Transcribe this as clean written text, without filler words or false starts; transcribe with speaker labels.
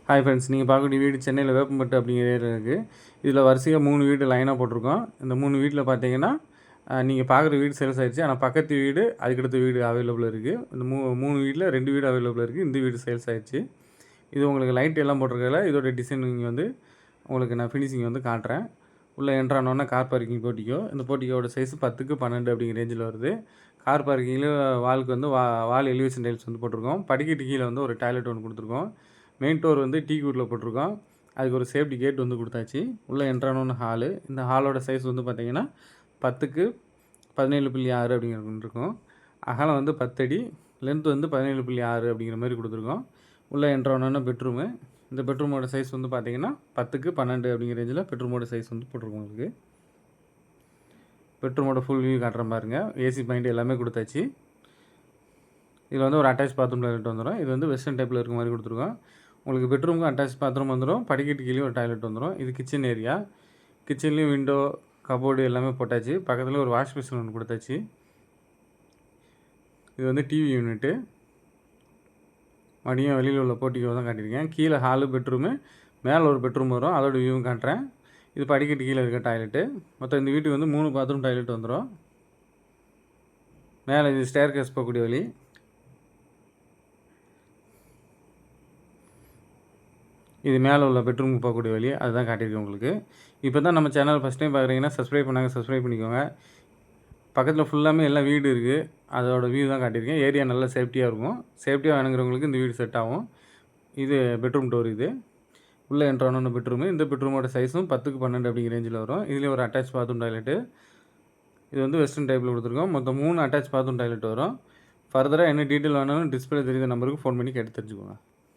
Speaker 1: Hi friends, நீங்கள் பார்க்கக்கூடிய வீடு சென்னையில் வேப்பம்பட்டு அப்படிங்கிற ஏரியா இருக்குது. இதில் வரிசையாக 3 வீடு லைனாக போட்டிருக்கோம். இந்த 3 வீட்டில் பார்த்தீங்கன்னா நீங்கள் பார்க்குற வீடு சேல்ஸ் ஆயிடுச்சு. ஆனால் பக்கத்து வீடு, அதுக்கடுத்த வீடு அவைலபிள் இருக்குது. இந்த 3 வீட்டில் 2 வீடு அவைலபிள் இருக்குது. இந்த வீடு சேல்ஸ் ஆயிடுச்சு. இது உங்களுக்கு லைட் எல்லாம் போட்டிருக்கல. இதோட டிசைனிங் வந்து உங்களுக்கு நான் ஃபினிஷிங் வந்து காட்டுறேன். உள்ளே என்ட்ரானோன்னா கார் பார்க்கிங் போட்டிக்கோ. இந்த போட்டிக்கோட சைஸ் 10க்கு 12 அப்படிங்கிற ரேஞ்சில் வருது. கார் பார்க்கிங்கில் வாலுக்கு வந்து வால் எலிவேஷன் டைல்ஸ் வந்து போட்டிருக்கோம். படிக்கட்டு கீழே வந்து ஒரு டாய்லெட் ஒன்று கொடுத்துருக்கோம். மெயின் டோர் வந்து டீ கூட்டில் போட்டிருக்கோம். அதுக்கு ஒரு சேஃப்டி கேட் வந்து கொடுத்தாச்சு. உள்ளே என்ட்ரானோன்னு ஹாலு. இந்த ஹாலோட சைஸ் வந்து பார்த்திங்கன்னா 10க்கு 17.6 அப்படிங்கிற இருக்கும். அகலம் வந்து 10 அடி, லென்த் வந்து 17.6 அப்படிங்கிற மாதிரி கொடுத்துருக்கோம். உள்ளே என்ட்ரானோன்னு பெட்ரூமு. இந்த பெட்ரூமோட சைஸ் வந்து பார்த்திங்கன்னா 10க்கு 12 அப்படிங்கிற ரேஞ்சில் பெட்ரூமோட சைஸ் வந்து போட்டிருக்கோம். உங்களுக்கு பெட்ரூமோட ஃபுல் வியூ காட்டுறேன் பாருங்கள். ஏசி பாயிண்ட் எல்லாமே கொடுத்தாச்சு. இதில் வந்து ஒரு அட்டாச் பாத்ரூம் டாய்லெட் வந்துடும். இது வந்து வெஸ்டர்ன் டைப்பில் இருக்க மாதிரி கொடுத்துருக்கோம். உங்களுக்கு பெட்ரூமுக்கு அட்டாச் பாத்ரூம் வந்துடும். படிக்கட்டு கீழே ஒரு டாய்லெட் வந்துடும். இது கிச்சன் ஏரியா. கிச்சன்லேயும் விண்டோ, கபோர்டு எல்லாமே போட்டாச்சு. பக்கத்தில் ஒரு வாஷ் மிஷின் ஒன்று கொடுத்தாச்சு. இது வந்து டிவி யூனிட்டு. மடியும் வெளியில் உள்ள போட்டிக்கோ தான் காட்டியிருக்கேன். கீழே ஹாலு, பெட்ரூமு, மேலே ஒரு பெட்ரூம் வரும். அதோட வியூவும் காட்டுறேன். இது படிக்கட்டு கீழே இருக்க டாய்லெட்டு. மொத்தம் இந்த வீட்டுக்கு வந்து 3 பாத்ரூம் டாய்லெட் வந்துடும். மேலே இது ஸ்டேர் கேஸ் போகக்கூடிய வழி. இது மேலே உள்ள பெட்ரூமுக்கு போகக்கூடிய வழி. அதுதான் காட்டியிருக்கேன் உங்களுக்கு. இப்போ தான் நம்ம சேனல் ஃபஸ்ட் டைம் பார்க்குறீங்கன்னா சப்ஸ்கிரைப் பண்ணிக்கோங்க. பக்கத்தில் ஃபுல்லாமே எல்லாம் வீடு இருக்குது. அதோட வியூ தான் காட்டியிருக்கேன். ஏரியா நல்லா சேஃப்டியாக இருக்கும். சேஃப்டியாக வேணுங்கிறவங்களுக்கு இந்த வீடு செட் ஆகும். இது பெட்ரூம் டோர். இது உள்ளே என்ட்ரானோன்னு பெட்ரூமு. இந்த பெட்ரூமோட சைஸும் 10க்கு 12 அப்படிங்கிற ரேஞ்சில் வரும். இதுலேயும் ஒரு அட்டாச் பாத்ரூம் டாய்லெட்டு. இது வந்து வெஸ்டர்ன் டைப்பில் கொடுத்துருக்கோம். மொத்தம் 3 அட்டாச் பாத்ரூம் டாய்லெட் வரும். ஃபர்தராக என்ன டீட்டெயில் வேணாலும் டிஸ்பிளே தெரியுற நம்பருக்கு ஃபோன் பண்ணி கேட்டு தெரிஞ்சுக்கோங்க.